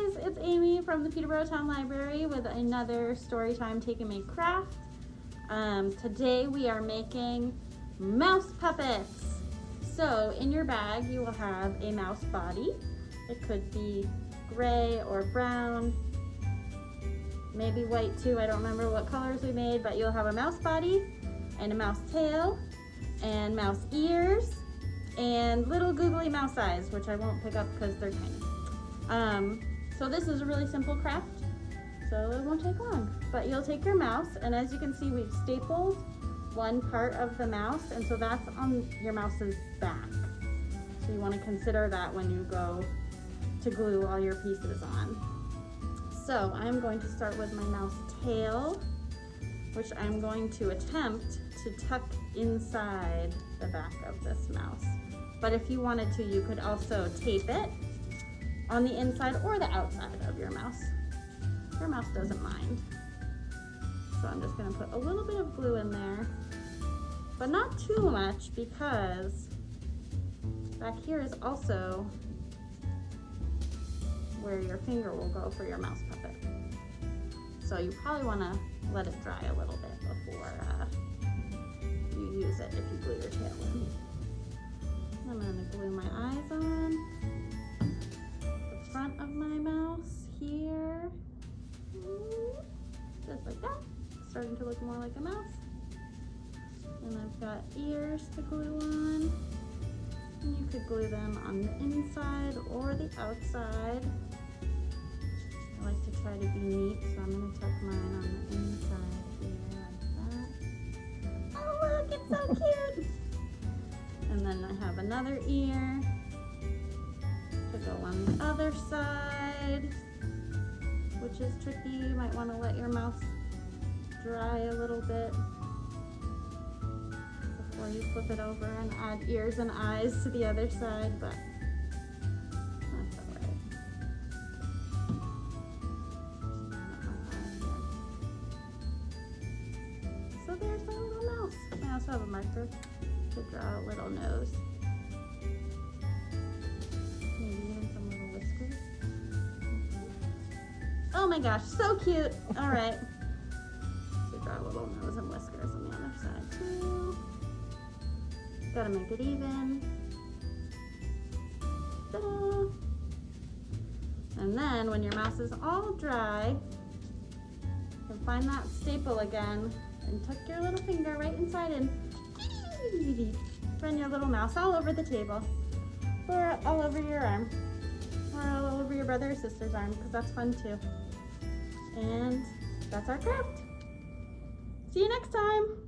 guys, it's Amy from the Peterborough Town Library with another Storytime Take and Make craft. Today we are making mouse puppets. So in your bag you will have a mouse body. It could be gray or brown, maybe white too. I don't remember what colors we made, but you'll have a mouse body and a mouse tail and mouse ears and little googly mouse eyes, which I won't pick up because they're tiny. So this is a really simple craft, so it won't take long. But you'll take your mouse, and as you can see, we've stapled one part of the mouse, and so that's on your mouse's back. So you want to consider that when you go to glue all your pieces on. So I'm going to start with my mouse tail, which I'm going to attempt to tuck inside the back of this mouse. But if you wanted to, you could also tape it on the inside or the outside of your mouse. Your mouse doesn't mind. So I'm just gonna put a little bit of glue in there, but not too much, because back here is also where your finger will go for your mouse puppet. So you probably wanna let it dry a little bit before you use it if you glue your tail in. I'm gonna glue my eyes on the front of my mouse here, just like that. Starting to look more like a mouse. And I've got ears to glue on. And you could glue them on the inside or the outside. I like to try to be neat, so I'm gonna tuck mine on the inside here like that. Oh look, it's so cute! And then I have another ear to go on the other side, which is tricky. You might want to let your mouse dry a little bit before you flip it over and add ears and eyes to the other side, but that's all right. So there's my little mouse. I also have a marker to draw a little nose. Maybe even some little whiskers. Oh my gosh, so cute! All right. So draw a little nose and whiskers on the other side too. Gotta make it even. Ta-da! And then when your mouse is all dry, you can find that staple again and tuck your little finger right inside and run your little mouse all over the table, or all over your arm, or all over your brother or sister's arm, because that's fun too. And that's our craft. See you next time.